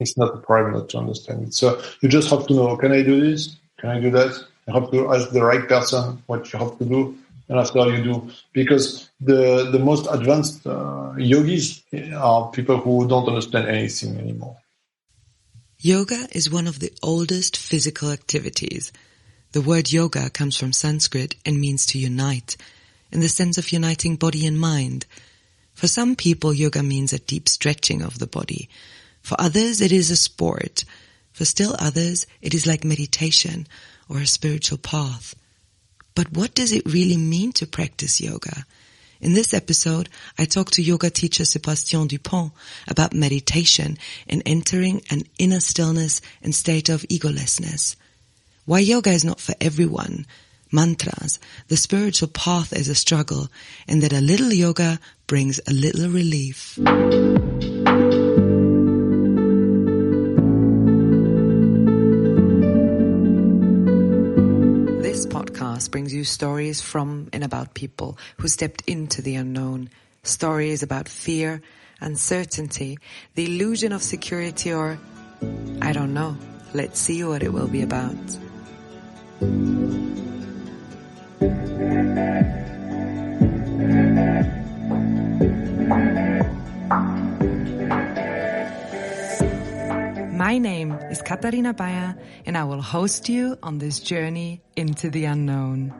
It's not a problem not to understand it. So you just have to know, can I do this? Can I do that? You have to ask the right person what you have to do. And after you do, because the most advanced yogis are people who don't understand anything anymore. Yoga is one of the oldest physical activities. The word yoga comes from Sanskrit and means to unite, in the sense of uniting body and mind. For some people, yoga means a deep stretching of the body. For others, it is a sport. For still others, it is like meditation or a spiritual path. But what does it really mean to practice yoga? In this episode, I talk to yoga teacher Sébastien Dupont about meditation and entering an inner stillness and state of ego-lessness. Why yoga is not for everyone, mantras, the spiritual path is a struggle, and that a little yoga brings a little relief. This podcast brings you stories from and about people who stepped into the unknown. Stories about fear, uncertainty, the illusion of security, or, I don't know. Let's see what it will be about. My name is Katharina Bayer, and I will host you on this journey into the unknown.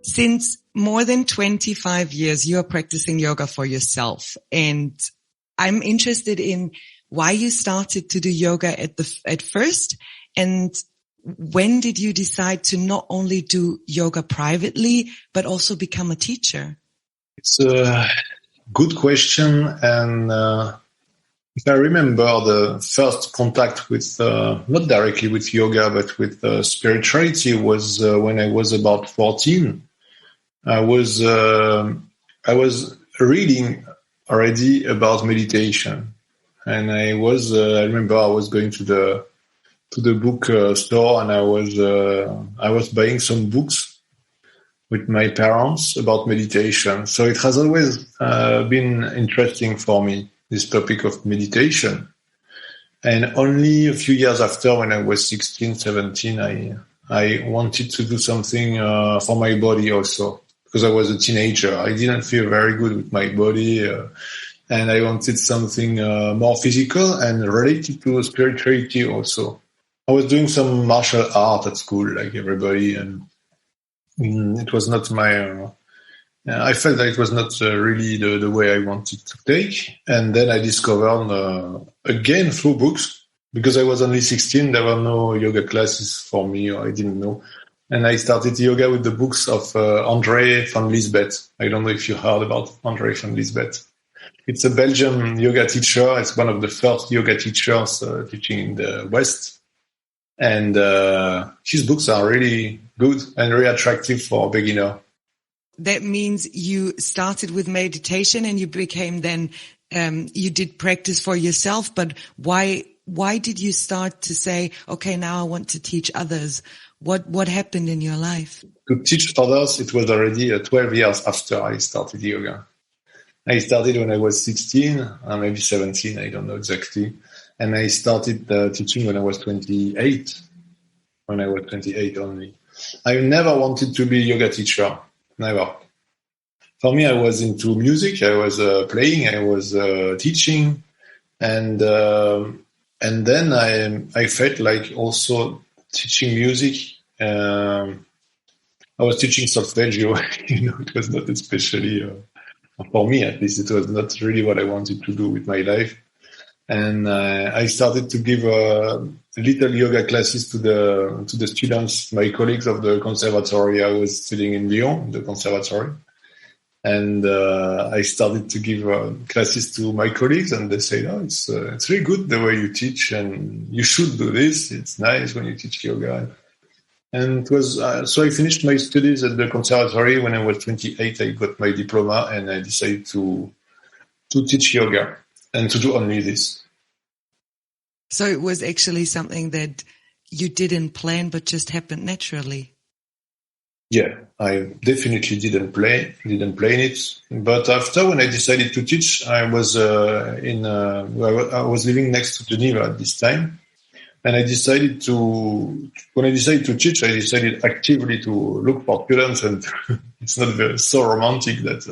Since more than 25 years, you are practicing yoga for yourself. And I'm interested in why you started to do yoga at first. And when did you decide to not only do yoga privately, but also become a teacher? It's a good question. And if I remember, the first contact with, not directly with yoga, but with spirituality was when I was about 14. I was reading already about meditation, and I remember I was going to the book store, and I was buying some books with my parents about meditation. So it has always been interesting for me, this topic of meditation. And only a few years after, when I was 16, 17, I wanted to do something for my body also. Because I was a teenager, I didn't feel very good with my body, and I wanted something more physical and related to spirituality also. I was doing some martial art at school, like everybody, and it was not my. I felt that it was not really the way I wanted to take. And then I discovered again through books, because I was only 16. There were no yoga classes for me, or I didn't know. And I started yoga with the books of André van Liesbeth. I don't know if you heard about André van Liesbeth. It's a Belgian yoga teacher. It's one of the first yoga teachers teaching in the West. And his books are really good and very attractive for a beginner. That means you started with meditation and you became then, you did practice for yourself. But why did you start to say, okay, now I want to teach others? What happened in your life? To teach others, it was already 12 years after I started yoga. I started when I was 16, maybe 17, I don't know exactly. And I started teaching when I was 28, only. I never wanted to be a yoga teacher, never. For me, I was into music, I was playing, I was teaching, and then I felt like also teaching music. I was teaching solfeggio. It was not especially for me, at least. It was not really what I wanted to do with my life. And I started to give little yoga classes to the students, my colleagues of the conservatory. I was studying in Lyon, the conservatory. And I started to give classes to my colleagues, and they say, "Oh, it's really good the way you teach, and you should do this. It's nice when you teach yoga." And it was so I finished my studies at the conservatory when I was 28. I got my diploma, and I decided to teach yoga and to do only this. So it was actually something that you didn't plan, but just happened naturally. Yeah, I definitely didn't plan it. But after, when I decided to teach, I was I was living next to Geneva at this time, and when I decided to teach, I decided actively to look for students, and it's not so romantic that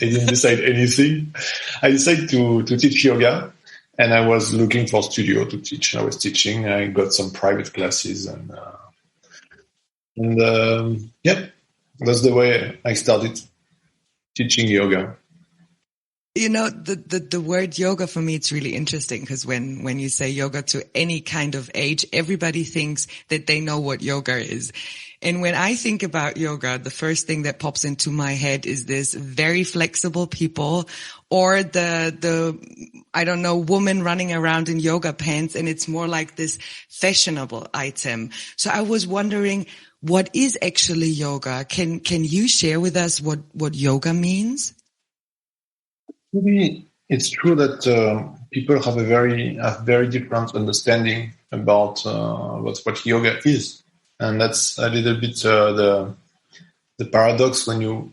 I didn't decide anything. I decided to teach yoga, and I was looking for a studio to teach. I was teaching. I got some private classes, and that's the way I started teaching yoga. You know, the word yoga for me, it's really interesting because when you say yoga to any kind of age, everybody thinks that they know what yoga is. And when I think about yoga, the first thing that pops into my head is this very flexible people, or the I don't know, woman running around in yoga pants, and it's more like this fashionable item. So I was wondering, what is actually yoga? Can you share with us what yoga means? Maybe it's true that people have a very different understanding about what yoga is, and that's a little bit the paradox when you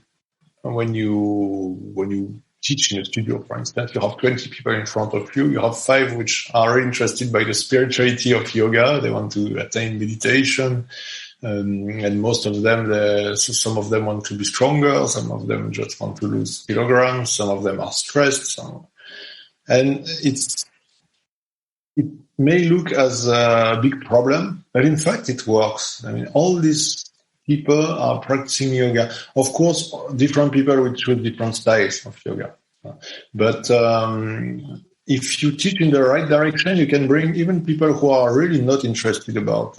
teach in a studio. For instance, you have 20 people in front of you. You have 5 which are interested by the spirituality of yoga. They want to attain meditation. And most of them, some of them want to be stronger. Some of them just want to lose kilograms. Some of them are stressed. And it may look as a big problem, but in fact it works. I mean, all these people are practicing yoga. Of course, different people will choose different styles of yoga. But if you teach in the right direction, you can bring even people who are really not interested about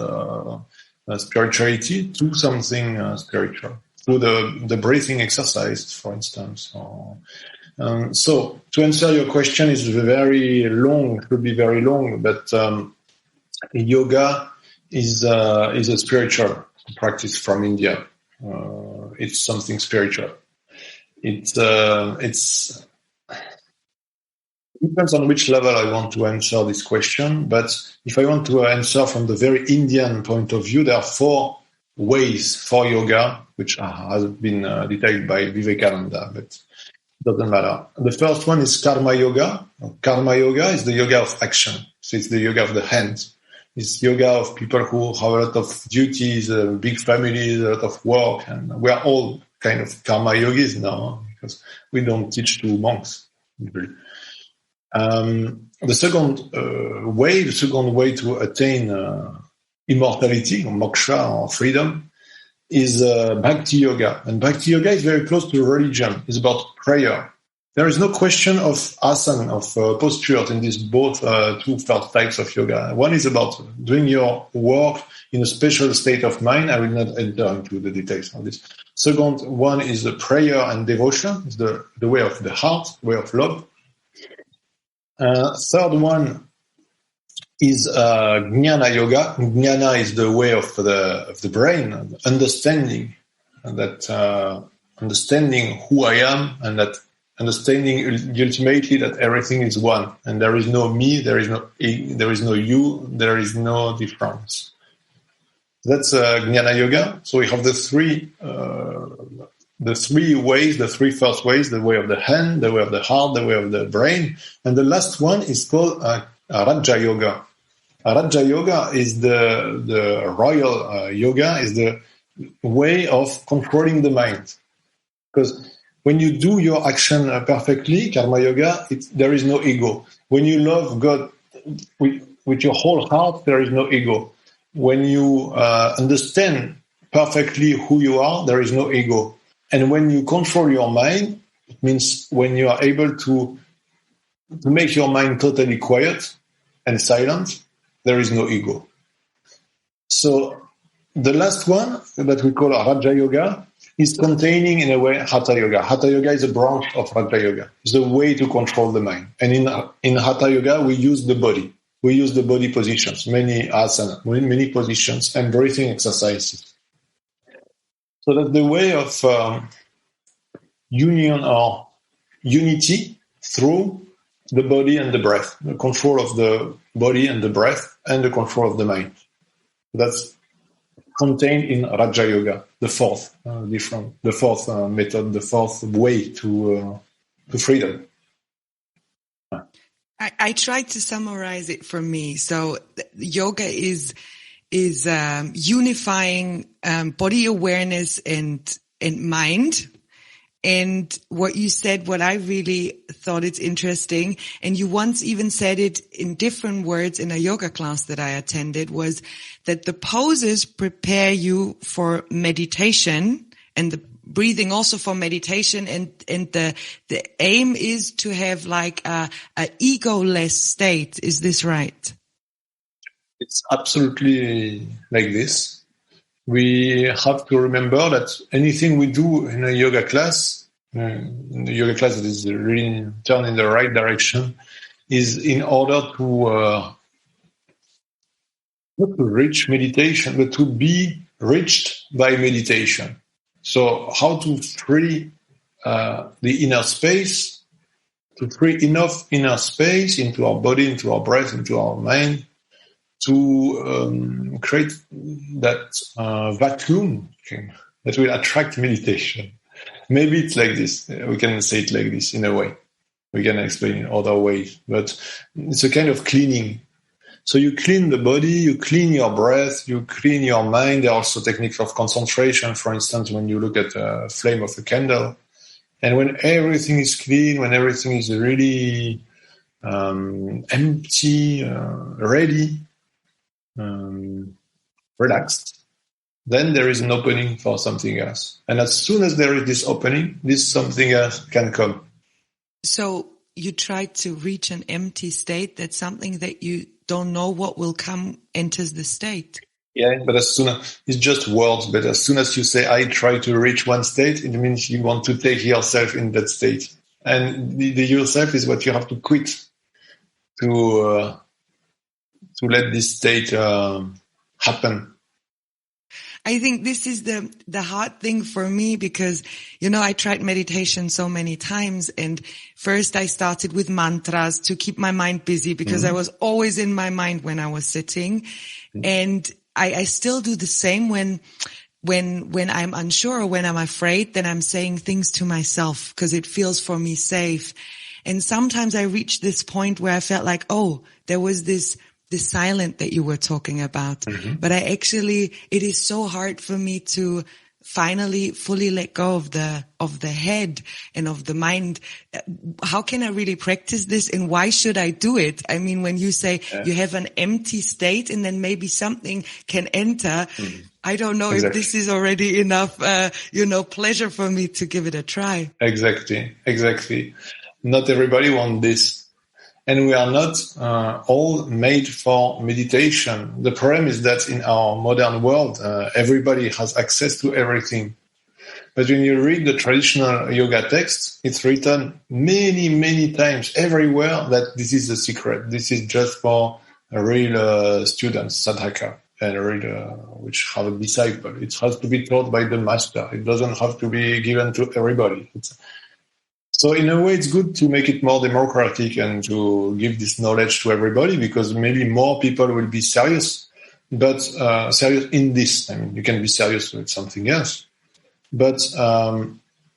spirituality to something spiritual, through the breathing exercise, for instance. So to answer your question is very long, it could be very long, but yoga is a spiritual practice from India. It's something spiritual. It depends on which level I want to answer this question, but if I want to answer from the very Indian point of view, there are 4 ways for yoga, which has been detailed by Vivekananda, but it doesn't matter. The first one is karma yoga. Karma yoga is the yoga of action. So it's the yoga of the hands. It's yoga of people who have a lot of duties, big families, a lot of work, and we are all kind of karma yogis now, because we don't teach to monks, usually. The second way to attain immortality, or moksha, or freedom, is bhakti yoga. And bhakti yoga is very close to religion. It's about prayer. There is no question of asana, of postures in these both 2 first types of yoga. One is about doing your work in a special state of mind. I will not enter into the details of this. Second one is the prayer and devotion. It's the way of the heart, the way of love. Third one is jnana yoga. Jnana is the way of the brain, understanding, and that understanding who I am, and that understanding ultimately that everything is one, and there is no me, there is no you, there is no difference. That's jnana yoga. So we have the three ways, the 3 first ways: the way of the hand, the way of the heart, the way of the brain, and the last one is called Raja yoga. Raja yoga is the royal yoga, is the way of controlling the mind. Because when you do your action perfectly, karma yoga, there is no ego. When you love God with your whole heart, there is no ego. When you understand perfectly who you are, there is no ego. And when you control your mind, it means when you are able to make your mind totally quiet and silent, there is no ego. So the last one that we call Raja Yoga is containing in a way Hatha Yoga. Hatha Yoga is a branch of Raja Yoga. It's the way to control the mind. And in Hatha Yoga, we use the body. we use the body positions, many asana, many positions, and breathing exercises. So that's the way of union or unity through the body and the breath, the control of the body and the breath, and the control of the mind. That's contained in Raja Yoga, the fourth method, the fourth way to freedom. I tried to summarize it for me. So yoga is unifying body awareness and mind. And what you said, what I really thought it's interesting, and you once even said it in different words in a yoga class that I attended, was that the poses prepare you for meditation, and the breathing also for meditation, and the aim is to have like a ego-less state. Is this right? It's absolutely like this. We have to remember that anything we do in a yoga class, that is really turned in the right direction, is in order to not to reach meditation, but to be reached by meditation. So how to free the inner space, to free enough inner space into our body, into our breath, into our mind, to create that vacuum that will attract meditation. Maybe it's like this. We can say it like this in a way. We can explain in other ways, but it's a kind of cleaning. So you clean the body, you clean your breath, you clean your mind. There are also techniques of concentration. For instance, when you look at the flame of a candle, and when everything is clean, when everything is really empty, ready, relaxed, then there is an opening for something else. And as soon as there is this opening, this something else can come. So you try to reach an empty state. That's something that you don't know what will come enters the state. Yeah, but as soon as it's just words, but as soon as you say, I try to reach one state, it means you want to take yourself in that state. And the yourself is what you have to quit to let this state happen. I think this is the hard thing for me because, I tried meditation so many times, and first I started with mantras to keep my mind busy because I was always in my mind when I was sitting. And I still do the same when I'm unsure or when I'm afraid, then I'm saying things to myself because it feels for me safe. And sometimes I reach this point where I felt like, oh, there was this silent that you were talking about. But it is so hard for me to finally fully let go of the head and of the mind. How can I really practice this, and why should I do it? I mean, when you say you have an empty state and then maybe something can enter, I don't know if this is already enough, pleasure for me to give it a try. Exactly. Not everybody wants this. And we are not all made for meditation. The problem is that in our modern world, everybody has access to everything. But when you read the traditional yoga text, it's written many, many times everywhere that this is the secret. This is just for real students, sadhaka, and which have a disciple. It has to be taught by the master. It doesn't have to be given to everybody. So in a way, it's good to make it more democratic and to give this knowledge to everybody, because maybe more people will be serious, but serious in this. I mean, you can be serious with something else. But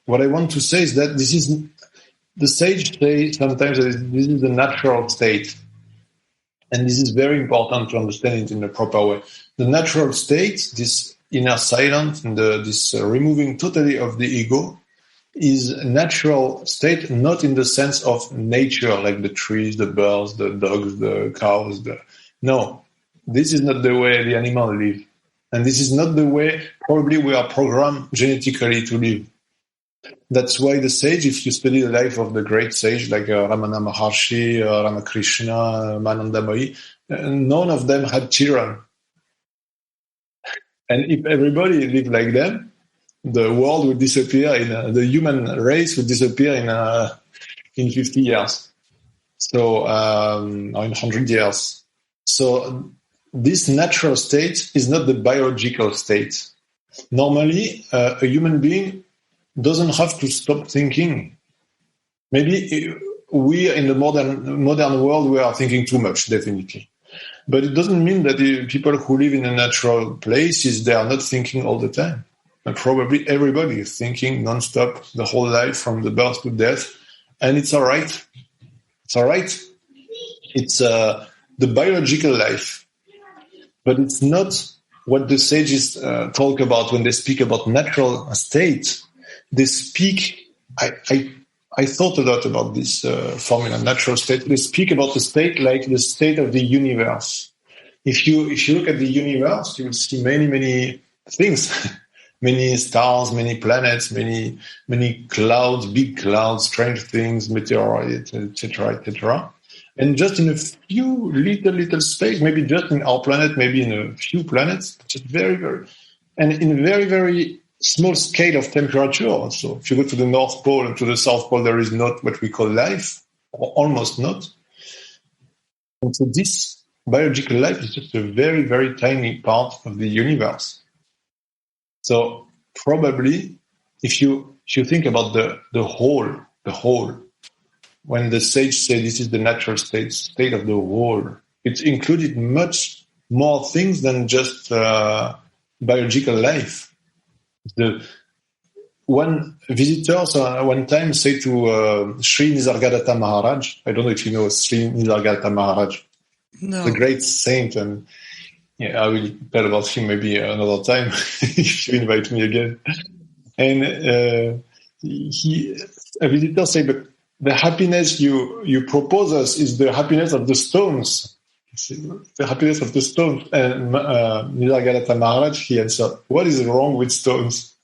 what I want to say is that this is the sage say sometimes that this is the natural state. And this is very important to understand it in the proper way. The natural state, this inner silence and this removing totally of the ego, is a natural state, not in the sense of nature, like the trees, the birds, the dogs, the cows. No, this is not the way the animals live. And this is not the way probably we are programmed genetically to live. That's why the sage, if you study the life of the great sage like Ramana Maharshi, Ramakrishna, Manandamayi, none of them had children. And if everybody lived like them, the world would disappear, the human race would disappear in 50 years. So, or in 100 years. So this natural state is not the biological state. Normally, a human being doesn't have to stop thinking. Maybe we, in the modern world, we are thinking too much, definitely. But it doesn't mean that the people who live in a natural places, they are not thinking all the time. And probably everybody is thinking nonstop the whole life from the birth to death. And it's all right. It's all right. It's the biological life. But it's not what the sages talk about when they speak about natural state. They speak, I thought a lot about this formula, natural state. They speak about the state like the state of the universe. If you look at the universe, you will see many, many things, many stars, many planets, many clouds, big clouds, strange things, meteorites, etc., etc. And just in a few little space, maybe just in our planet, maybe in a few planets, just very, and in a very, very small scale of temperature also. If you go to the North Pole and to the South Pole, there is not what we call life, or almost not. And so this biological life is just a very, very tiny part of the universe. So probably if you think about the whole, when the sage say this is the natural state of the whole, it's included much more things than just biological life. The one visitors one time say to Sri Nisargadatta Maharaj, I don't know if you know Sri Nisargadatta Maharaj, no, the great saint, and I will tell about him maybe another time if you invite me again. And a visitor say, but the happiness you propose us is the happiness of the stones. The happiness of the stones. And Nisargadatta Maharaj, he answered, what is wrong with stones?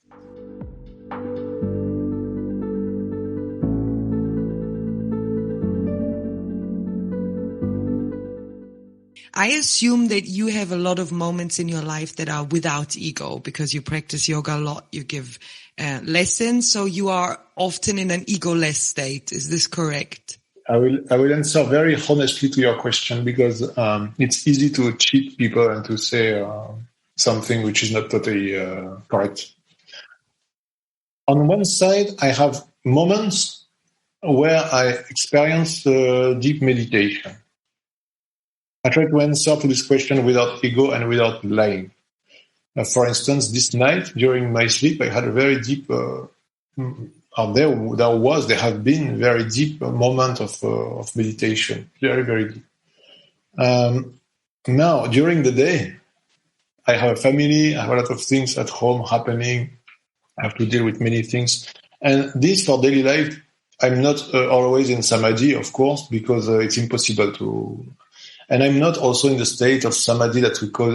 I assume that you have a lot of moments in your life that are without ego because you practice yoga a lot, you give lessons, so you are often in an ego-less state. Is this correct? I will answer very honestly to your question because it's easy to cheat people and to say something which is not totally correct. On one side, I have moments where I experience deep meditation. I try to answer to this question without ego and without lying. For instance, this night during my sleep, I had a very deep, there have been very deep moment of meditation, very, very deep. Now, during the day, I have a family, I have a lot of things at home happening. I have to deal with many things. And this for daily life, I'm not always in samadhi, of course, because it's impossible to. And I'm not also in the state of samadhi that we call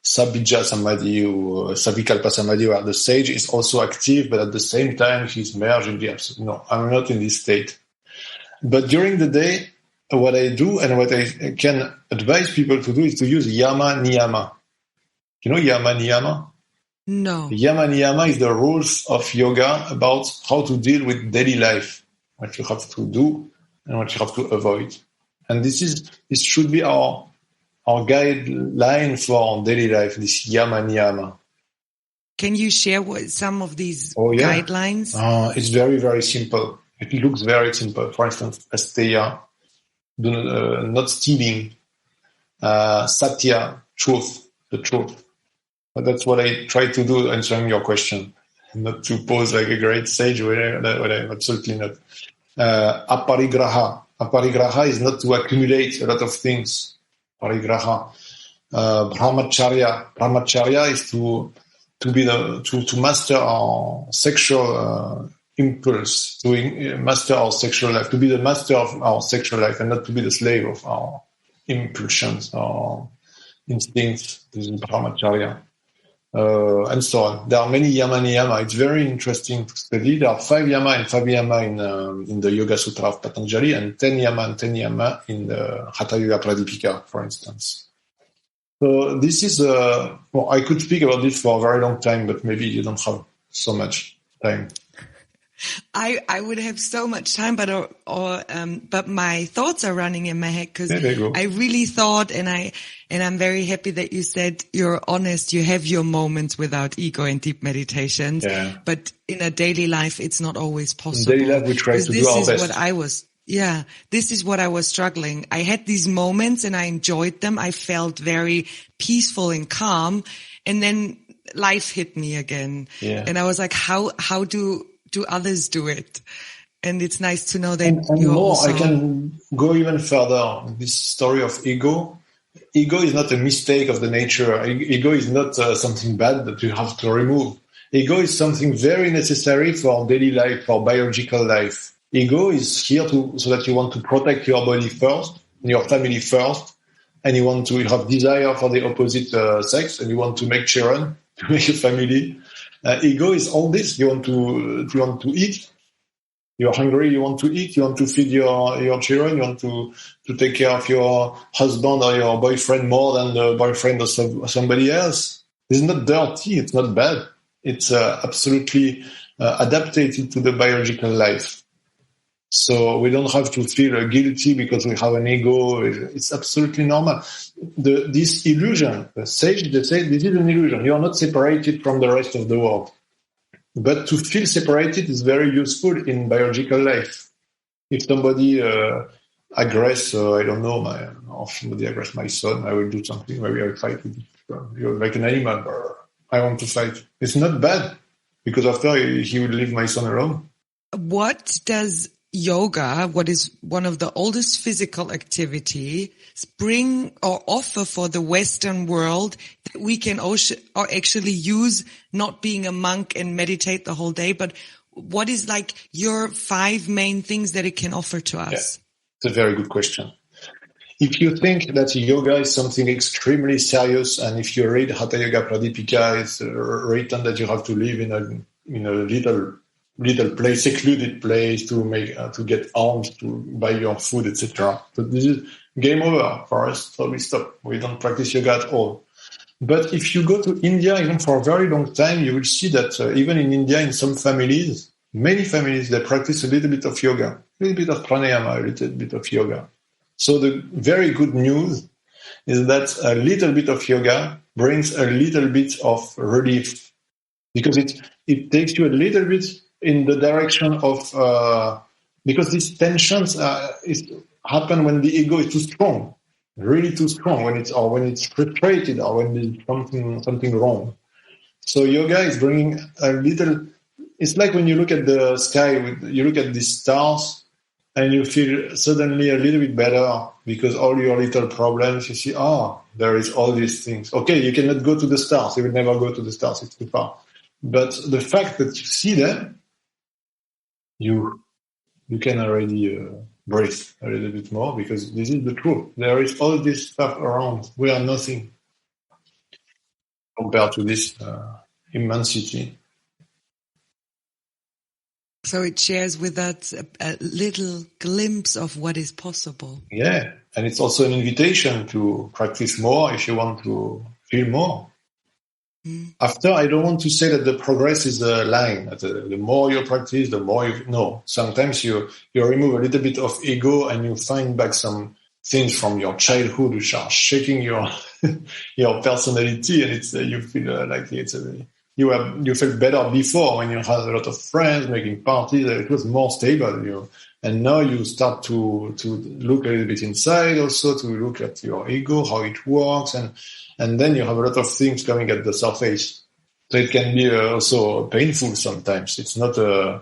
sabija samadhi or savikalpa samadhi, where the sage is also active, but at the same time he's merged in the absolute. No, I'm not in this state. But during the day, what I do and what I can advise people to do is to use yama niyama. You know yama niyama? No. Yama niyama is the rules of yoga about how to deal with daily life, what you have to do and what you have to avoid. And this should be our guideline for daily life, this yama niyama. Can you share some of these guidelines? It's very, very simple. It looks very simple. For instance, asteya, not stealing, satya, truth, the truth. But that's what I try to do answering your question. Not to pose like a great sage, what I'm absolutely not. Aparigraha. Aparigraha is not to accumulate a lot of things. Aparigraha. Brahmacharya. Brahmacharya is to master our sexual impulse, to master our sexual life, to be the master of our sexual life and not to be the slave of our impulsions, our instincts. This is Brahmacharya. And so on. There are many yama niyama. It's very interesting to study. There are 5 yama and 5 yama in the Yoga Sutra of Patanjali and 10 yama and 10 yama in the Hatha Yoga Pradipika, for instance. So this is, I could speak about this for a very long time, but maybe you don't have so much time. I would have so much time, but my thoughts are running in my head because I really thought, and I'm very happy that you said you're honest. You have your moments without ego and deep meditations, but in a daily life, it's not always possible. In daily life, we try to do our best. This is what I was struggling. I had these moments and I enjoyed them. I felt very peaceful and calm, and then life hit me again, and I was like, how do others do it? And it's nice to know that and more, I can go even further. This story of ego is not a mistake of the nature. Ego is not something bad that you have to remove. Ego is something very necessary for daily life, for biological life. Ego is here so that you want to protect your body first, your family first, and you have desire for the opposite sex, and you want to make children, to make a family. Ego is all this. You want to eat. You're hungry. You want to eat. You want to feed your children. You want to take care of your husband or your boyfriend more than the boyfriend of somebody else. It's not dirty. It's not bad. It's absolutely adapted to the biological life. So we don't have to feel guilty because we have an ego. It's absolutely normal. This illusion, the sage, they say this is an illusion. You are not separated from the rest of the world. But to feel separated is very useful in biological life. If somebody aggress, I don't know, or somebody aggress my son, I will do something. Maybe I will fight with him. You're like an animal. I want to fight. It's not bad because after he will leave my son alone. What does yoga, what is one of the oldest physical activity, bring or offer for the Western world that we can or actually use, not being a monk and meditate the whole day, but what is like your 5 main things that it can offer to us? Yeah, it's a very good question. If you think that yoga is something extremely serious, and if you read Hatha Yoga Pradipika, it's written that you have to live in a little place, secluded place to get arms to buy your food, etc. So this is game over for us. So we stop. We don't practice yoga at all. But if you go to India, even for a very long time, you will see that even in India, in some families, many families, they practice a little bit of yoga, a little bit of pranayama, a little bit of yoga. So the very good news is that a little bit of yoga brings a little bit of relief, because it takes you a little bit in the direction of because these tensions happen when the ego is too strong, really too strong, when it's frustrated or when there's something wrong. So yoga is bringing a little. It's like when you look at the sky, you look at the stars, and you feel suddenly a little bit better because all your little problems, you see, there is all these things. Okay, you cannot go to the stars. You will never go to the stars. It's too far. But the fact that you see them, you can already breathe a little bit more, because this is the truth. There is all this stuff around. We are nothing compared to this immensity. So it shares with us a little glimpse of what is possible. Yeah, and it's also an invitation to practice more if you want to feel more. After, I don't want to say that the progress is a line. The more you practice, the more you know. Sometimes you remove a little bit of ego and you find back some things from your childhood which are shaking your your personality, and it's you feel like you felt better before when you had a lot of friends making parties. It was more stable, and now you start to look a little bit inside, also to look at your ego, how it works, and then you have a lot of things coming at the surface. So it can be also painful sometimes. It's not a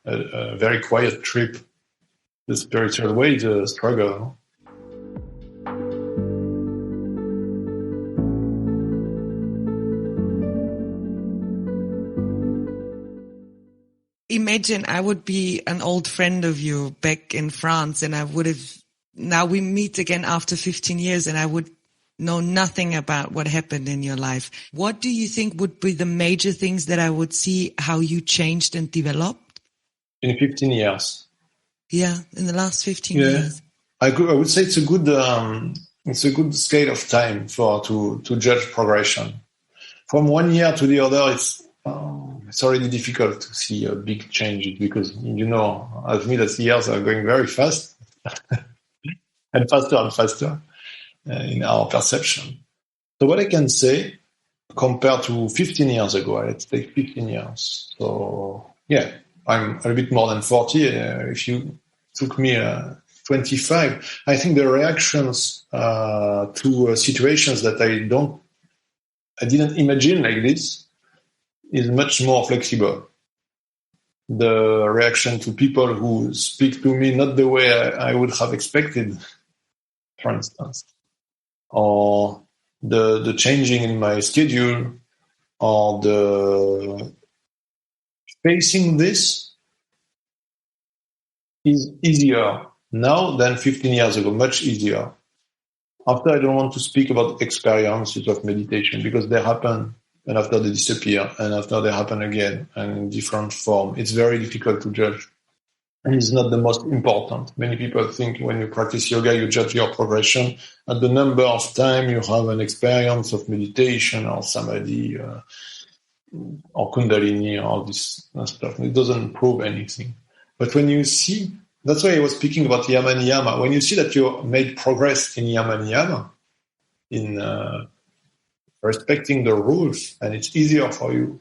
very quiet trip. The spiritual way is a struggle. Imagine I would be an old friend of you back in France, and now we meet again after 15 years, and I would know nothing about what happened in your life. What do you think would be the major things that I would see how you changed and developed? In 15 years. Yeah, in the last 15 years. I would say it's a good scale of time to judge progression. From 1 year to the other, it's already difficult to see a big change because, as me, that years are going very fast and faster in our perception. So what I can say, compared to 15 years ago, let's take 15 years. So, yeah, I'm a bit more than 40. If you took me 25, I think the reactions to situations that I didn't imagine like this is much more flexible. The reaction to people who speak to me not the way I would have expected, for instance, or the changing in my schedule, or the facing this is easier now than 15 years ago, much easier. After, I don't want to speak about experiences of meditation because they happen and after they disappear and after they happen again and in different form. It's very difficult to judge. And it's not the most important. Many people think when you practice yoga, you judge your progression at the number of time you have an experience of meditation or samadhi or kundalini or this stuff. It doesn't prove anything. But when you see, that's why I was speaking about yama niyama. When you see that you made progress in yama niyama, in respecting the rules, and it's easier for you,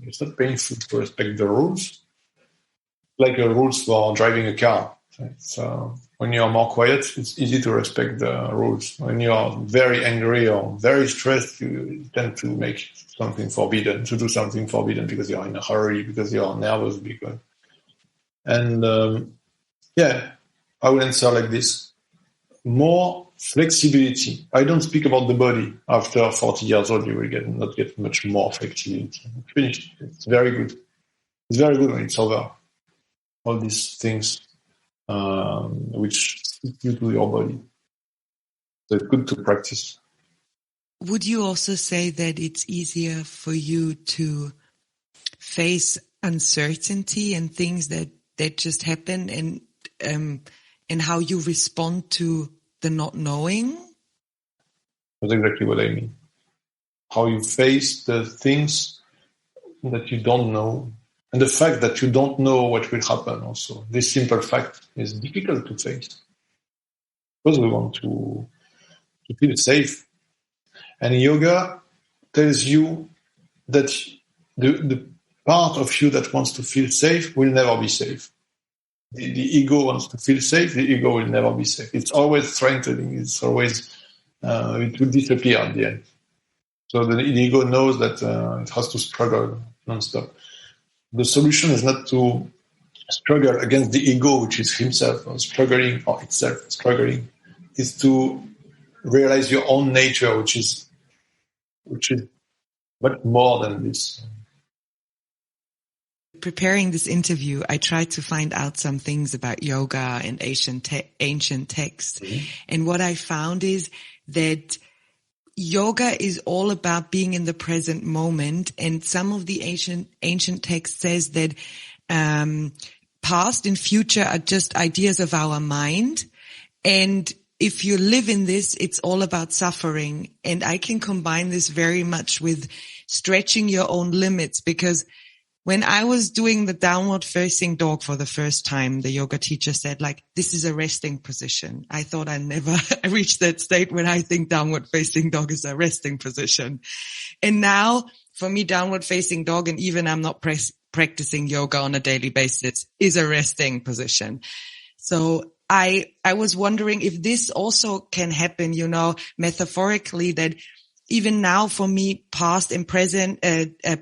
it's not painful to respect the rules, like the rules for driving a car. So when you are more quiet, it's easy to respect the rules. When you are very angry or very stressed, you tend to make something forbidden, to do something forbidden because you're in a hurry, because you're nervous. And I will answer like this. More flexibility. I don't speak about the body. After 40 years old, you will not get much more flexibility. Finished. It's very good. It's very good when it's over. All these things which stick you to your body. So it's good to practice. Would you also say that it's easier for you to face uncertainty and things that just happen and how you respond to the not knowing? That's exactly what I mean. How you face the things that you don't know. And the fact that you don't know what will happen also. This simple fact is difficult to face. Because we want to feel safe. And yoga tells you that the part of you that wants to feel safe will never be safe. The ego wants to feel safe, the ego will never be safe. It's always strengthening, it's always, it will disappear at the end. So the ego knows that it has to struggle non-stop. The solution is not to struggle against the ego, which is himself, or struggling, or itself struggling. Is to realize your own nature, which is much more than this. Preparing this interview, I tried to find out some things about yoga and ancient texts. Mm-hmm. And what I found is that yoga is all about being in the present moment. And some of the ancient texts says that past and future are just ideas of our mind. And if you live in this, it's all about suffering. And I can combine this very much with stretching your own limits, because when I was doing the downward facing dog for the first time, the yoga teacher said, like, this is a resting position. I thought I never reached that state when I think downward facing dog is a resting position. And now for me, downward facing dog, and even I'm not practicing yoga on a daily basis, is a resting position. So I was wondering if this also can happen, metaphorically, that even now for me, past and present,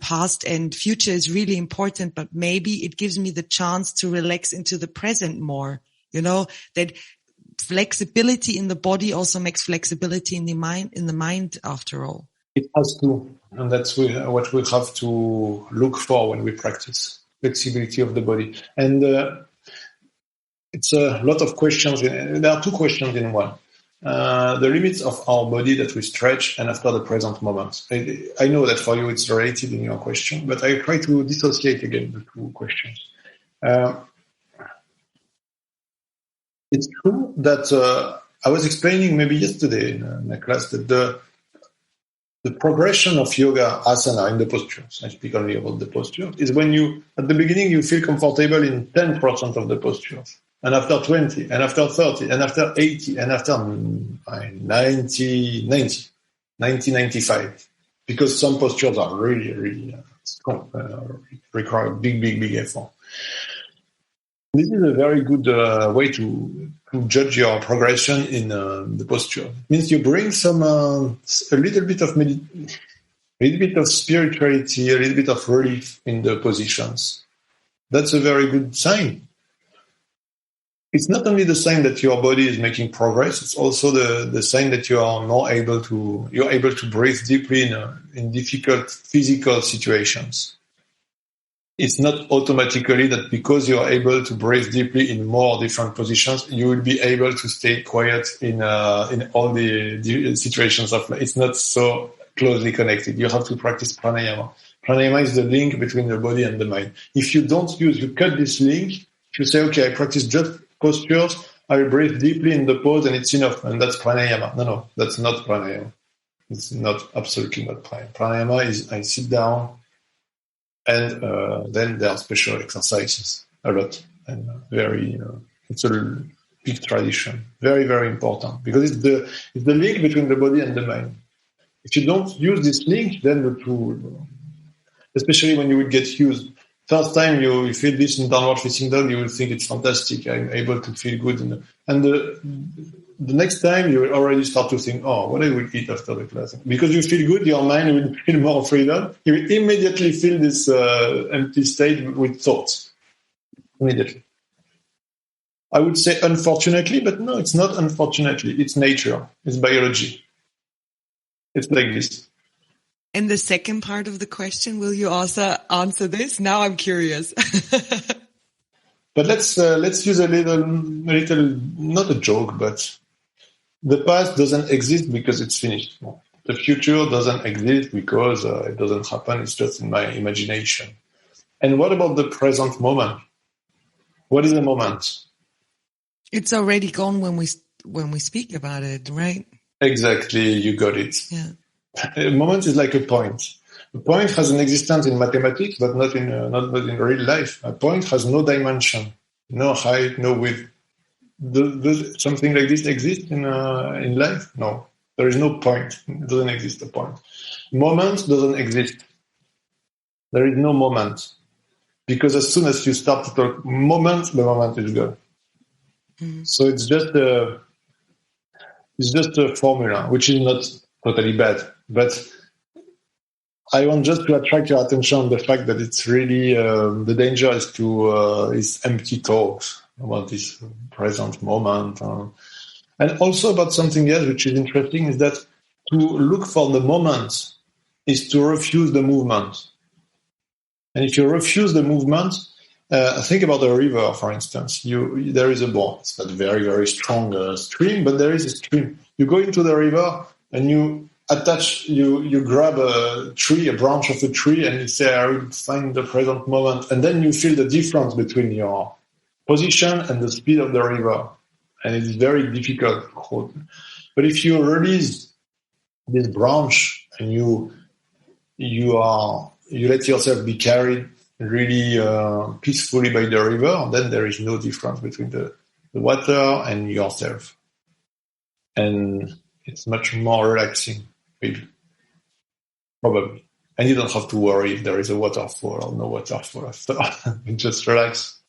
past and future is really important, but maybe it gives me the chance to relax into the present more, that flexibility in the body also makes flexibility in the mind after all. It has to, and that's what we have to look for when we practice flexibility of the body. And it's a lot of questions. There are two questions in one. The limits of our body that we stretch and after the present moment. I know that for you it's related in your question, but I try to dissociate again the two questions. It's true that I was explaining maybe yesterday in a class that the the progression of yoga asana in the postures, I speak only about the posture, is when you, at the beginning, you feel comfortable in 10% of the postures. And after 20, and after 30, and after 80, and after 95. Because some postures are really, really require big effort. This is a very good way to judge your progression in the posture. It means you bring some a little bit of spirituality, a little bit of relief in the positions. That's a very good sign. It's not only the sign that your body is making progress; it's also the sign that you are more able to breathe deeply in difficult physical situations. It's not automatically that because you are able to breathe deeply in more different positions, you will be able to stay quiet in all the situations of life. It's not so closely connected. You have to practice pranayama. Pranayama is the link between the body and the mind. If you you cut this link, if you say, okay, I practice just postures, I will breathe deeply in the pose and it's enough, and that's pranayama. No, that's not pranayama. It's absolutely not pranayama. Pranayama is I sit down, and then there are special exercises, a lot, and it's a big tradition, very, very important, because it's the link between the body and the mind. If you don't use this link, then the two, especially when you will get used. First time you feel this in downward facing dog, you will think it's fantastic. I'm able to feel good, and the next time you will already start to think, oh, what I will eat after the class. Because you feel good, your mind will feel more freedom. You will immediately feel this empty state with thoughts. Immediately. I would say unfortunately, but no, it's not unfortunately. It's nature. It's biology. It's like this. And the second part of the question, will you also answer this? Now I'm curious. But let's use a little, not a joke, but the past doesn't exist because it's finished. The future doesn't exist because it doesn't happen. It's just in my imagination. And what about the present moment? What is the moment? It's already gone when we speak about it, right? Exactly, you got it. Yeah. A moment is like a point. A point has an existence in mathematics, but not in real life. A point has no dimension, no height, no width. Does something like this exist in life? No, there is no point. It doesn't exist a point. Moment doesn't exist. There is no moment, because as soon as you start to talk moment, the moment is gone. Mm-hmm. So it's just a formula, which is not totally bad. But I want just to attract your attention on the fact that it's really the danger is empty talks about this present moment, and also about something else which is interesting is that to look for the moment is to refuse the movement. And if you refuse the movement, think about a river, for instance. There is a bond. It's not very, very strong stream, but there is a stream. You go into the river and you grab a branch of a tree, and you say, I will find the present moment. And then you feel the difference between your position and the speed of the river. And it's very difficult. But if you release this branch and you let yourself be carried really peacefully by the river, then there is no difference between the water and yourself. And it's much more relaxing, maybe. Probably. And you don't have to worry if there is a waterfall or no waterfall. So just relax.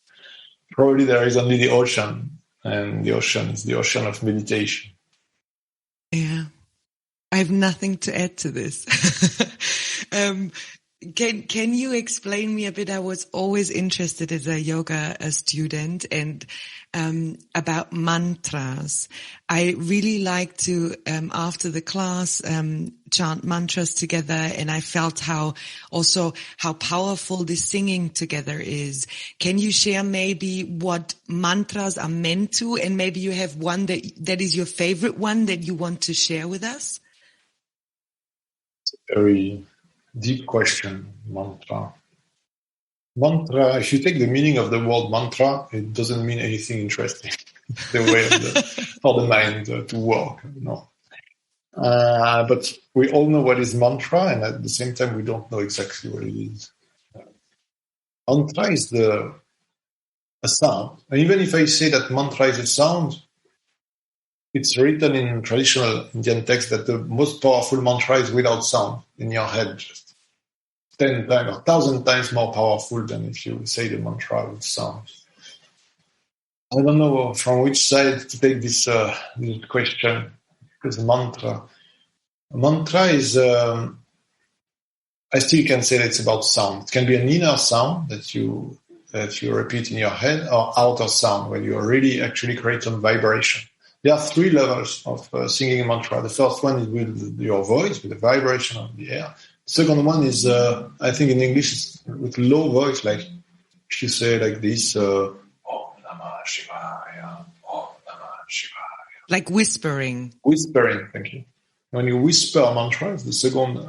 Probably there is only the ocean, and the ocean is the ocean of meditation. Yeah. I have nothing to add to this. Can you explain me a bit? I was always interested as a yoga student and about mantras. I really like to after the class chant mantras together, and I felt how powerful this singing together is. Can you share maybe what mantras are meant to, and maybe you have one that is your favorite one that you want to share with us? Very deep question, mantra. Mantra, if you take the meaning of the word mantra, it doesn't mean anything interesting. The way for the mind to work. No. But we all know what is mantra, and at the same time, we don't know exactly what it is. Mantra is a sound. And even if I say that mantra is a sound, it's written in traditional Indian text that the most powerful mantra is without sound in your head, just 10 times or 1,000 times more powerful than if you say the mantra with sound. I don't know from which side to take this question, because mantra is, I still can say that it's about sound. It can be an inner sound that you repeat in your head, or outer sound when you really actually create some vibration. There are 3 levels of singing mantra. The first one is with your voice, with the vibration of the air. The second one is, I think in English, it's with low voice, like if you say like this, Om Namah Shivaya, Om Namah Shivaya. Like whispering. Whispering, thank you. When you whisper a mantra, it's the second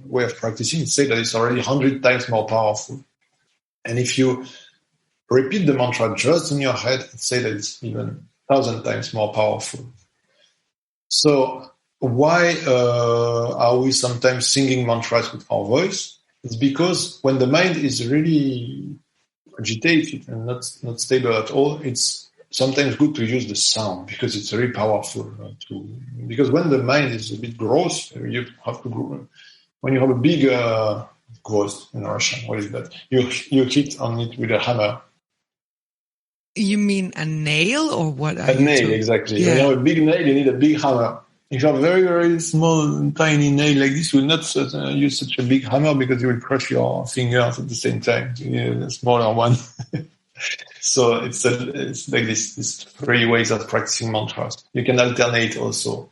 way of practicing. It says that it's already 100 times more powerful. And if you repeat the mantra just in your head, it says that it's even 1,000 times more powerful. So why are we sometimes singing mantras with our voice? It's because when the mind is really agitated and not stable at all, it's sometimes good to use the sound because it's very powerful. Because when the mind is a bit gross, you have to, when you have a big gross in Russian, what is that? You hit on it with a hammer. You mean a nail or what? A nail, exactly. Yeah. When you have a big nail, you need a big hammer. If you have a very, very small, tiny nail like this, you will not use such a big hammer because you will crush your fingers at the same time. You need a smaller one. So it's like this. These 3 ways of practicing mantras. You can alternate also.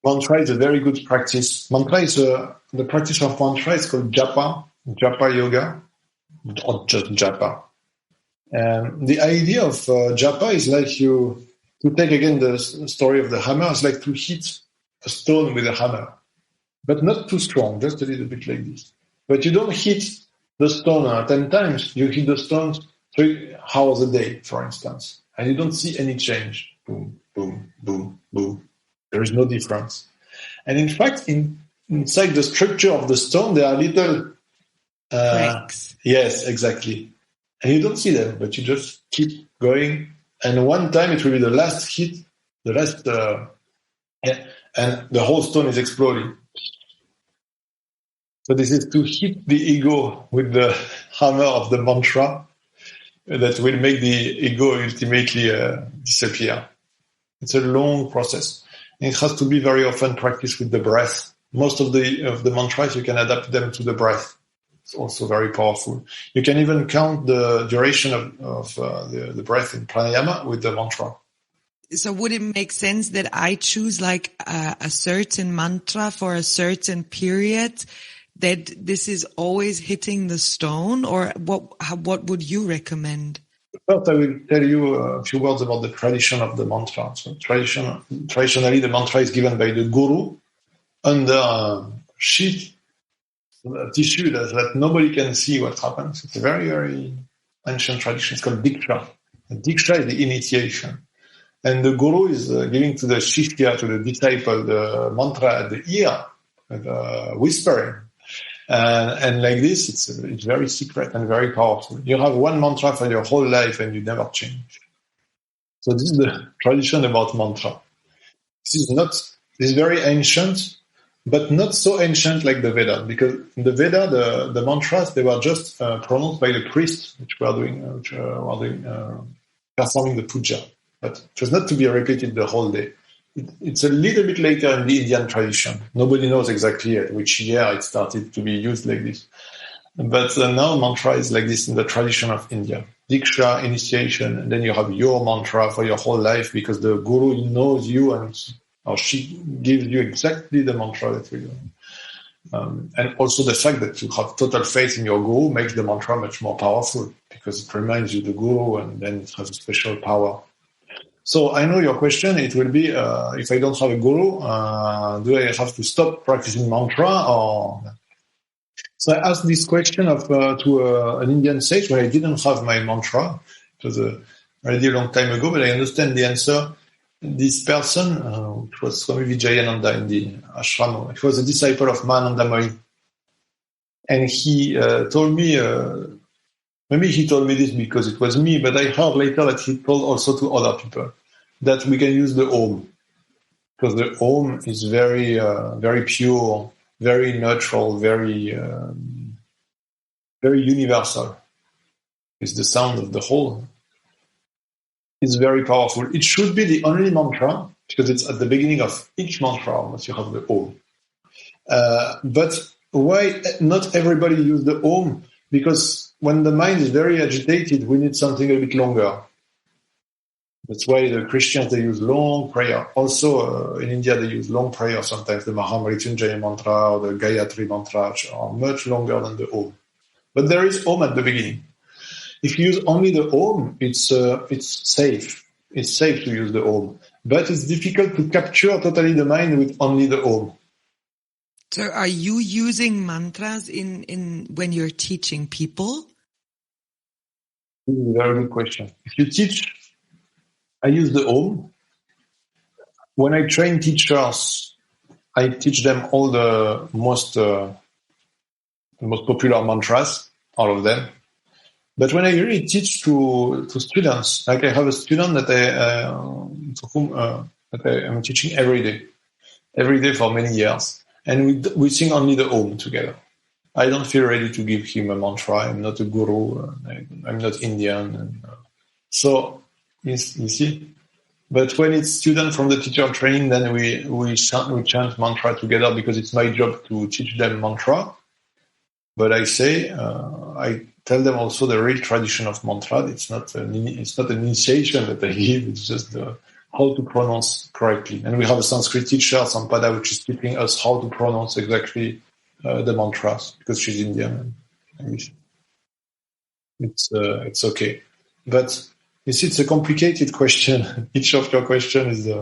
Mantra is a very good practice. Mantra is the practice of mantra is called japa yoga, or just japa. And the idea of japa is like to take again the story of the hammer. It's like to hit a stone with a hammer, but not too strong, just a little bit like this. But you don't hit the stone 10 times. You hit the stone 3 hours a day, for instance, and you don't see any change. Boom, boom, boom, boom. There is no difference. And in fact, inside the structure of the stone, there are little cracks. Yes, exactly. And you don't see them, but you just keep going. And one time it will be the last hit, and the whole stone is exploding. So this is to hit the ego with the hammer of the mantra that will make the ego ultimately disappear. It's a long process. And it has to be very often practiced with the breath. Most of the mantras, you can adapt them to the breath. It's also very powerful. You can even count the duration of the breath in pranayama with the mantra. So would it make sense that I choose like a certain mantra for a certain period, that this is always hitting the stone, or what would you recommend? First, I will tell you a few words about the tradition of the mantra. So traditionally, the mantra is given by the guru under a sheet, a tissue that nobody can see what happens. It's a very, very ancient tradition. It's called diksha. And diksha is the initiation. And the guru is giving to the shishya, to the disciple, the mantra at the ear, whispering. And like this, it's very secret and very powerful. You have one mantra for your whole life and you never change. So this is the tradition about mantra. This is very ancient, but not so ancient like the Veda, because in the Veda, the mantras, they were just pronounced by the priests, which were performing the puja. But it was not to be repeated the whole day. It's a little bit later in the Indian tradition. Nobody knows exactly at which year it started to be used like this. But now mantra is like this in the tradition of India. Diksha, initiation, and then you have your mantra for your whole life because the guru knows you or she gives you exactly the mantra that you do. And also the fact that you have total faith in your guru makes the mantra much more powerful because it reminds you the guru and then it has a special power. So I know your question. It will be, if I don't have a guru, do I have to stop practicing mantra? Or so I asked this question to an Indian sage when I didn't have my mantra. It was already a long time ago, but I understand the answer. this person, which was Swami Vijayananda in the ashram, he was a disciple of Mahananda Mohi. And he told me, maybe he told me this because it was me, but I heard later that he told also to other people that we can use the Om. Because the Om is very, very pure, very neutral, very, very universal. It's the sound of the whole. It's very powerful. It should be the only mantra, because it's at the beginning of each mantra, almost you have the Om. But why not everybody use the Om? Because when the mind is very agitated, we need something a bit longer. That's why the Christians, they use long prayer. Also, in India, they use long prayer sometimes. The Mahamrityunjaya mantra or the Gayatri mantra are much longer than the Om. But there is Om at the beginning. If you use only the Om, it's safe. It's safe to use the Om. But it's difficult to capture totally the mind with only the Om. So are you using mantras in when you're teaching people? This is a very good question. If you teach, I use the Om. When I train teachers, I teach them all the most popular mantras, all of them. But when I really teach to students, like I have a student that I am teaching every day for many years, and we sing only the Om together. I don't feel ready to give him a mantra. I'm not a guru. I'm not Indian. So you see. But when it's student from the teacher training, then we chant mantra together because it's my job to teach them mantra. But I say I tell them also the real tradition of mantra. It's not an initiation that I give. It's just how to pronounce correctly. And we have a Sanskrit teacher, Sampada, which is teaching us how to pronounce exactly the mantras because she's Indian. It's okay. But you see, it's a complicated question. Each of your questions is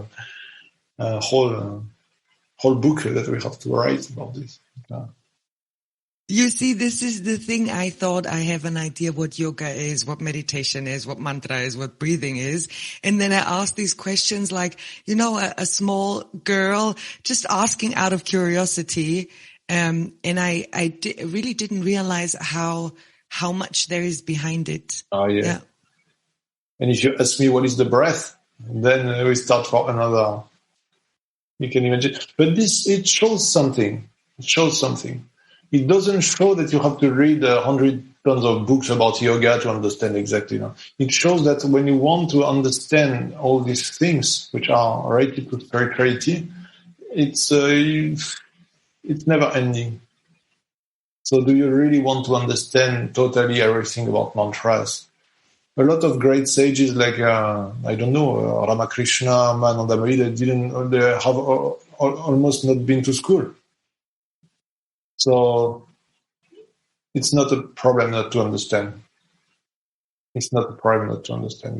a whole book that we have to write about this. You see, this is the thing. I thought I have an idea what yoga is, what meditation is, what mantra is, what breathing is. And then I asked these questions like, a small girl just asking out of curiosity. And I really didn't realize how much there is behind it. Oh, yeah. And if you ask me what is the breath, then we start for another. You can imagine. But it shows something. It doesn't show that you have to read 100 tons of books about yoga to understand exactly. It shows that when you want to understand all these things which are related to spirituality, it's never ending. So do you really want to understand totally everything about mantras? A lot of great sages like, Ramakrishna, Mahananda Mohi, they have almost not been to school. So it's not a problem not to understand.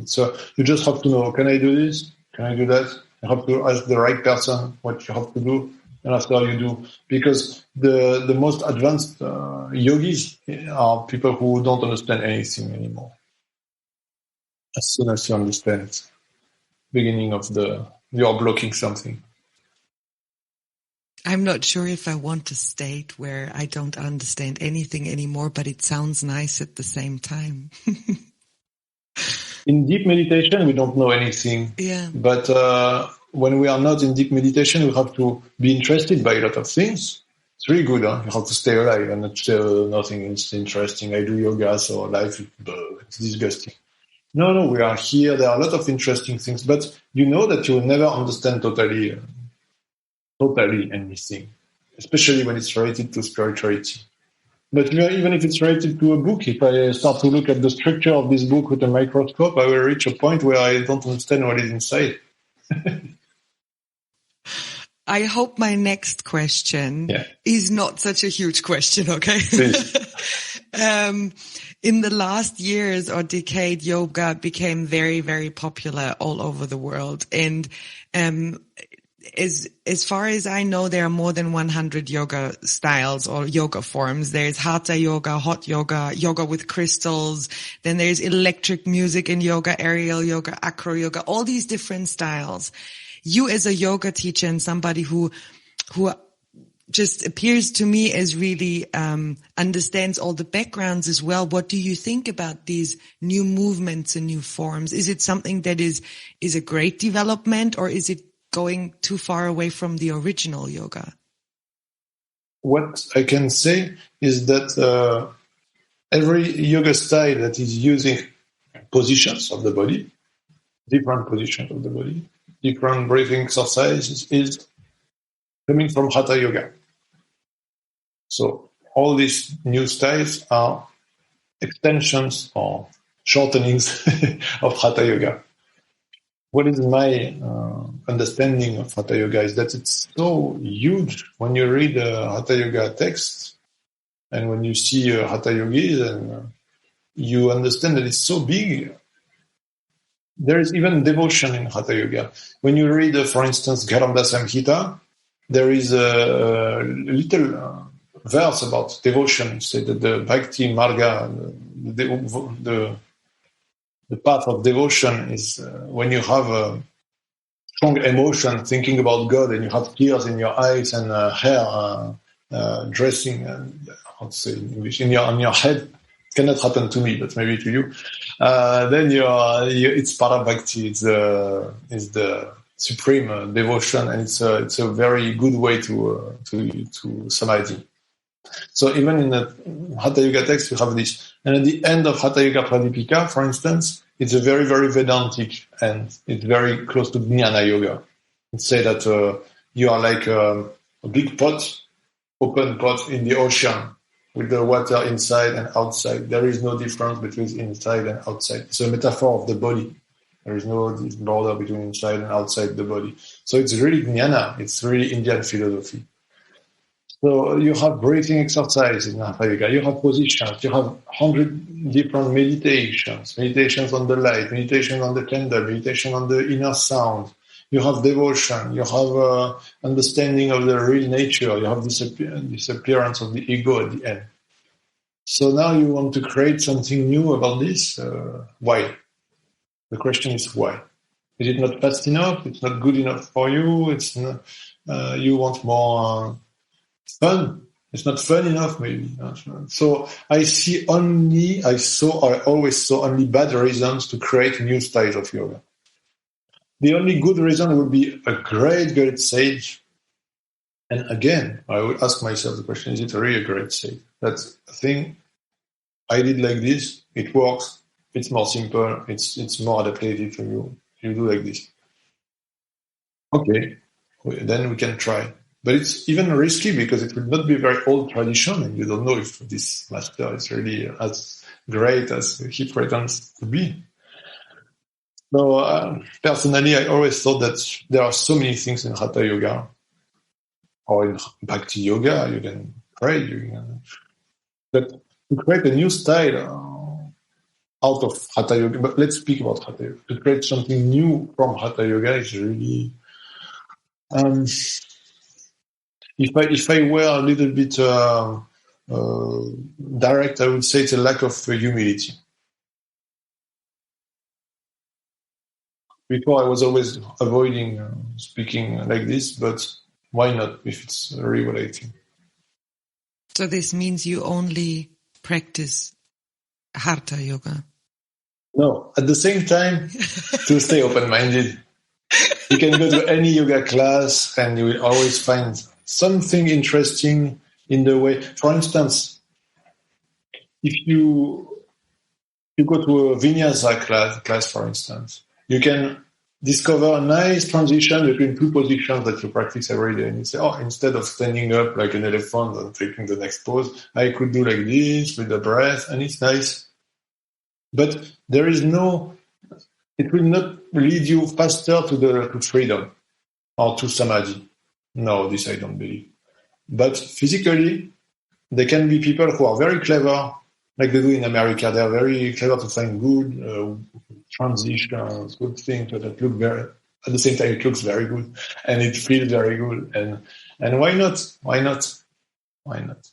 So you just have to know, can I do this? Can I do that? You have to ask the right person what you have to do. And after you do, because the most advanced yogis are people who don't understand anything anymore. As soon as you understand it, beginning of you're blocking something. I'm not sure if I want a state where I don't understand anything anymore, but it sounds nice at the same time. In deep meditation, we don't know anything. Yeah. But when we are not in deep meditation, we have to be interested by a lot of things. It's really good. You have to stay alive and not say, nothing is interesting. I do yoga, so life it's disgusting. No, we are here. There are a lot of interesting things, but you know that you will never understand totally anything, especially when it's related to spirituality. But even if it's related to a book, if I start to look at the structure of this book with a microscope, I will reach a point where I don't understand what is inside. I hope my next question is not such a huge question, okay? In the last years or decade, yoga became very, very popular all over the world. And as far as I know, there are more than 100 yoga styles or yoga forms. There's hatha yoga, hot yoga, yoga with crystals. Then there's electric music in yoga, aerial yoga, acro yoga, all these different styles. You as a yoga teacher and somebody who just appears to me as really understands all the backgrounds as well. What do you think about these new movements and new forms? Is it something that is a great development, or is it going too far away from the original yoga? What I can say is that every yoga style that is using positions of the body, different positions of the body, different breathing exercises, is coming from Hatha Yoga. So all these new styles are extensions or shortenings of Hatha Yoga. What is my understanding of Hatha Yoga is that it's so huge when you read a Hatha Yoga text and when you see Hatha Yogis, and you understand that it's so big. There is even devotion in Hatha Yoga. When you read, for instance, Garanda Samhita, there is a little verse about devotion. Say that the Bhakti Marga, the path of devotion is when you have a strong emotion thinking about God and you have tears in your eyes and hair dressing, how to say in English, on your head. It cannot happen to me, but maybe to you. Then it's Parabhakti. It's the supreme devotion, and it's a very good way to samadhi. So even in the Hatha Yoga text, you have this. And at the end of Hatha Yoga Pradipika, for instance, it's a very, very Vedantic, and it's very close to Jnana Yoga. It says that you are like a big pot, open pot in the ocean, with the water inside and outside. There is no difference between inside and outside. It's a metaphor of the body. There is no border between inside and outside the body. So it's really Jnana. It's really Indian philosophy. So you have breathing exercises in Hatha Yoga. You have positions. You have 100 different meditations. Meditations on the light, meditation on the candle, meditation on the inner sound. You have devotion. You have understanding of the real nature. You have disappearance of the ego at the end. So now you want to create something new about this. Why? The question is why. Is it not fast enough? It's not good enough for you? It's not, you want more fun. It's not fun enough, maybe. So I always saw only bad reasons to create new styles of yoga. The only good reason would be a great, great sage. And again, I would ask myself the question, is it really a great sage? That's a thing I did like this, it works, it's more simple, it's more adapted to you. You do like this. Okay, then we can try. But it's even risky because it will not be very old tradition, and you don't know if this master is really as great as he pretends to be. So personally, I always thought that there are so many things in Hatha Yoga or in Bhakti Yoga. You can pray, but to create a new style out of Hatha Yoga. But let's speak about Hatha Yoga. To create something new from Hatha Yoga is really. If I were a little bit direct, I would say it's a lack of humility. Before I was always avoiding speaking like this, but why not if it's really what I think? So this means you only practice Hatha Yoga? No, at the same time, to stay open-minded. You can go to any yoga class and you will always find something interesting in the way. For instance, if you go to a vinyasa class, for instance, you can discover a nice transition between two positions that you practice every day. And you say, instead of standing up like an elephant and taking the next pose, I could do like this with the breath, and it's nice. But it will not lead you faster to freedom or to samadhi. No, this I don't believe. But physically, there can be people who are very clever, like they do in America. They are very clever to find good transitions, good things that look very at the same time, it looks very good and it feels very good. And why not? Why not? Why not?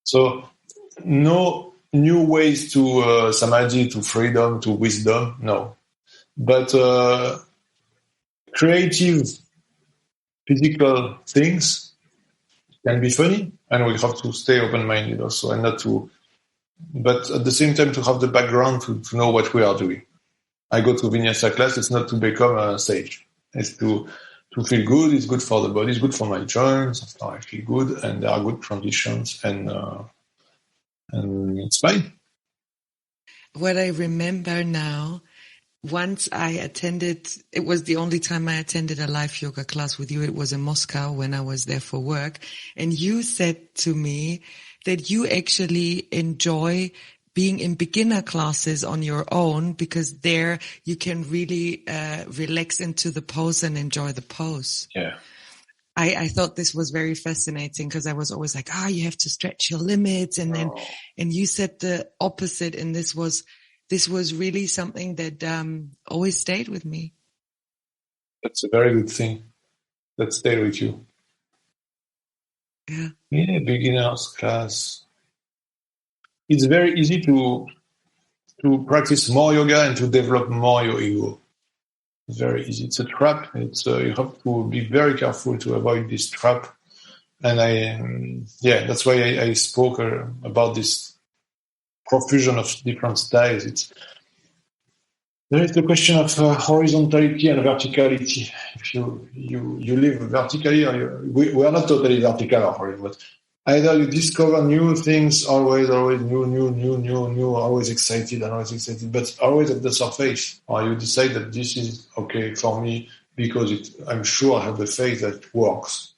So no new ways to samadhi, to freedom, to wisdom. No, but creative physical things can be funny, and we have to stay open-minded also, and not to. But at the same time, to have the background to know what we are doing. I go to Vinyasa class. It's not to become a sage. It's to feel good. It's good for the body. It's good for my joints. After I feel good, and there are good transitions, and it's fine. What I remember now, once I attended, it was the only time I attended a live yoga class with you. It was in Moscow when I was there for work. And you said to me that you actually enjoy being in beginner classes on your own because there you can really relax into the pose and enjoy the pose. Yeah. I thought this was very fascinating because I was always like, you have to stretch your limits. And then, and you said the opposite. And this was really something that always stayed with me. That's a very good thing. That stayed with you. Yeah. Yeah, beginners class. It's very easy to practice more yoga and to develop more your ego. It's very easy. It's a trap. It's you have to be very careful to avoid this trap. And that's why I spoke about this profusion of different styles. There is the question of horizontality and verticality. If you live vertically, or we are not totally vertical or horizontal, but either you discover new things, always new, always excited, but always at the surface, or you decide that this is okay for me because I'm sure I have the faith that it works.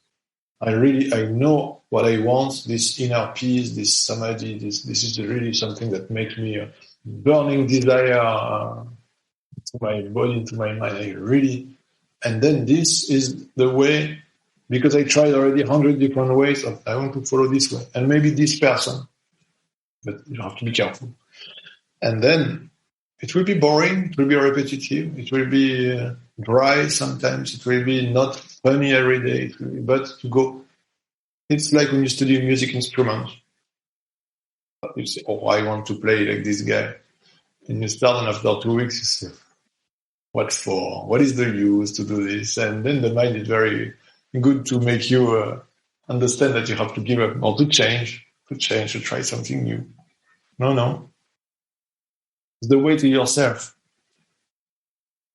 I know what I want, this inner peace, this samadhi, this is really something that makes me a burning desire to my body, to my mind. And then this is the way, because I tried already 100 different ways, I want to follow this way, and maybe this person, but you have to be careful. And then it will be boring, it will be repetitive, it will be dry sometimes, it will be not funny every day, but to go. It's like when you study a music instrument. You say, I want to play like this guy. And you start, and after 2 weeks, you say, what for? What is the use to do this? And then the mind is very good to make you understand that you have to give up or to change, to try something new. No. It's the way to yourself.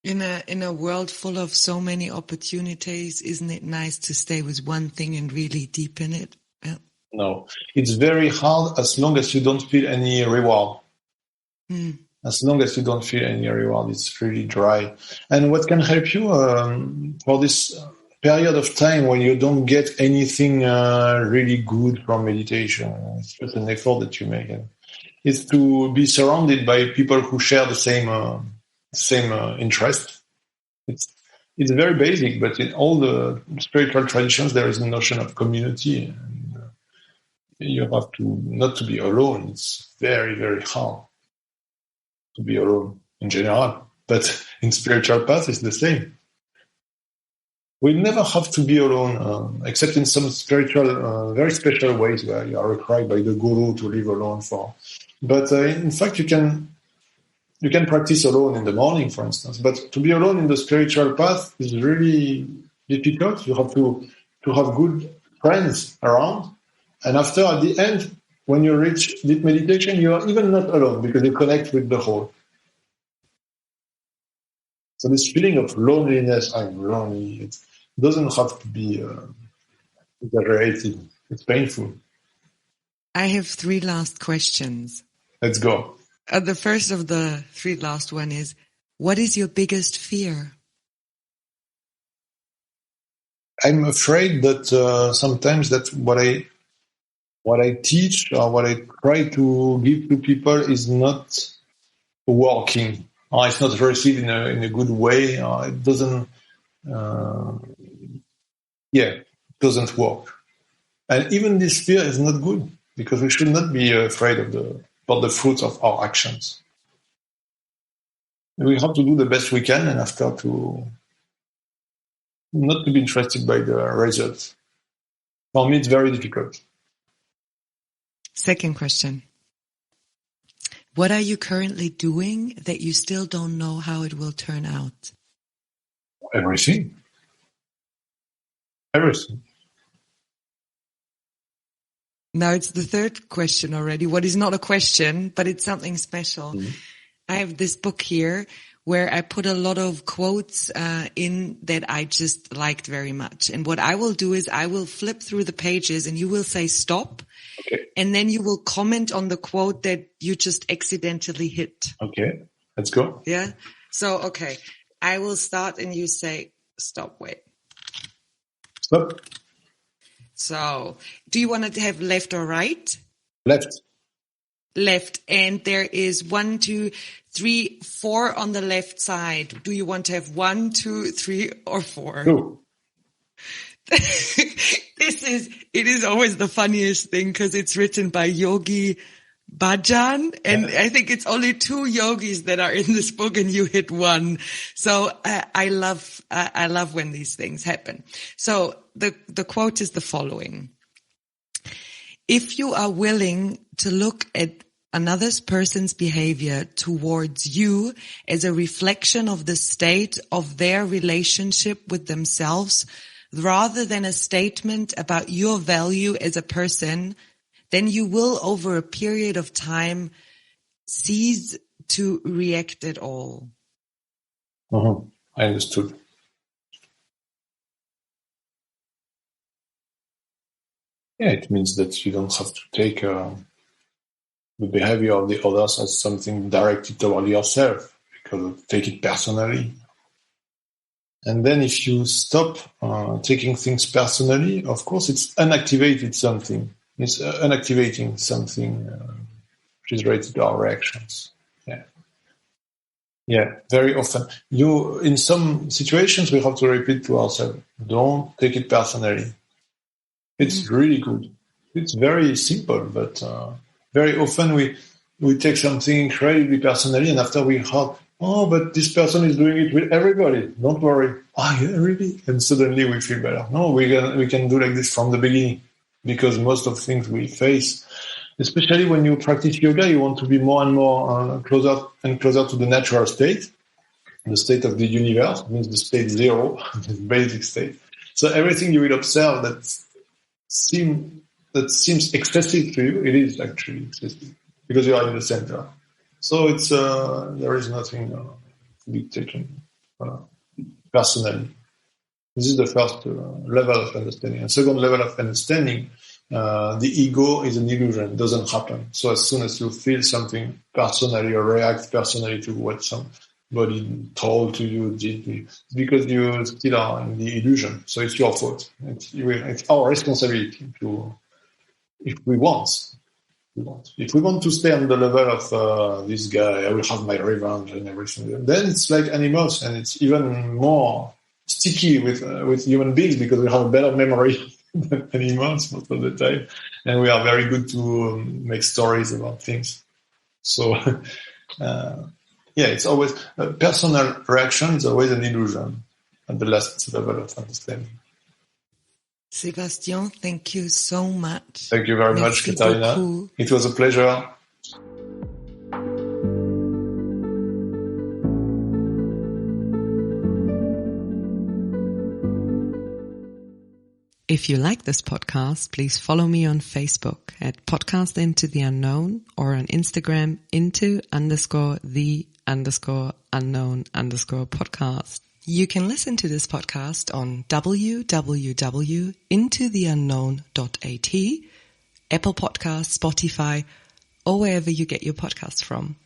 In a world full of so many opportunities, isn't it nice to stay with one thing and really deepen it? Yeah. No, it's very hard as long as you don't feel any reward. As long as you don't feel any reward, it's really dry. And what can help you for this period of time when you don't get anything really good from meditation, it's just an effort that you make, is to be surrounded by people who share the same interest. It's very basic, but in all the spiritual traditions, there is a notion of community. And you have to not to be alone. It's very, very hard to be alone in general, but in spiritual path, it's the same. We never have to be alone, except in some spiritual, very special ways where you are required by the guru to live alone for. But in fact, you can practice alone in the morning, for instance. But to be alone in the spiritual path is really difficult. You have to have good friends around. And after, at the end, when you reach deep meditation, you are even not alone because you connect with the whole. So this feeling of loneliness, I'm lonely, it doesn't have to be exaggerated. It's painful. I have 3 last questions. Let's go. The first of the 3 last one is, what is your biggest fear? I'm afraid that sometimes that what I teach or what I try to give to people is not working. Or it's not received in a good way. Or it doesn't. It doesn't work. And even this fear is not good because we should not be afraid about the fruits of our actions. We have to do the best we can, and after to not to be interested by the results. For me, it's very difficult. Second question. What are you currently doing that you still don't know how it will turn out? Everything. Now it's the third question already. What is not a question, but it's something special. Mm-hmm. I have this book here where I put a lot of quotes in that I just liked very much. And what I will do is I will flip through the pages and you will say stop. Okay. And then you will comment on the quote that you just accidentally hit. Okay, let's go. Yeah. So, okay. I will start and you say stop, wait. Stop. So, do you want to have left or right? Left. Left. And there is 1, 2, 3, 4 on the left side. Do you want to have 1, 2, 3, or 4? 2. It is always the funniest thing because it's written by Yogi Bhajan, and I think it's only 2 yogis that are in this book, and you hit 1. So I love when these things happen. So the quote is the following: if you are willing to look at another person's behavior towards you as a reflection of the state of their relationship with themselves, rather than a statement about your value as a person, then you will, over a period of time, cease to react at all. Uh-huh. I understood. Yeah, it means that you don't have to take the behavior of the others as something directed toward yourself, because take it personally. And then if you stop taking things personally, of course, it's unactivated something. It's unactivating something which is related to our reactions. Yeah, very often. In some situations, we have to repeat to ourselves, don't take it personally. It's really good. It's very simple, but very often we take something incredibly personally, and after we have, oh, but this person is doing it with everybody. Don't worry. Oh, yeah, really? And suddenly we feel better. No, we can do like this from the beginning, because most of things we face, especially when you practice yoga, you want to be more and more closer and closer to the natural state, the state of the universe, means the state 0, the basic state. So everything you will observe that seems excessive to you, it is actually excessive, because you are in the center. So it's there is nothing to be taken personally. This is the first level of understanding. And second level of understanding, the ego is an illusion. It doesn't happen. So as soon as you feel something personally or react personally to what somebody told to you, it's because you still are in the illusion. So it's your fault. It's our responsibility if we want. If we want to stay on the level of this guy, I will have my revenge and everything, then it's like animals, and it's even more sticky with human beings, because we have a better memory than animals most of the time, and we are very good to make stories about things. So, it's always personal reaction is always an illusion at the last level of understanding. Sébastien, thank you so much. Thank you very much, Katarina. Beaucoup. It was a pleasure. If you like this podcast, please follow me on Facebook at Podcast Into the Unknown, or on Instagram into_the_unknown_podcast. You can listen to this podcast on www.intotheunknown.at, Apple Podcasts, Spotify, or wherever you get your podcasts from.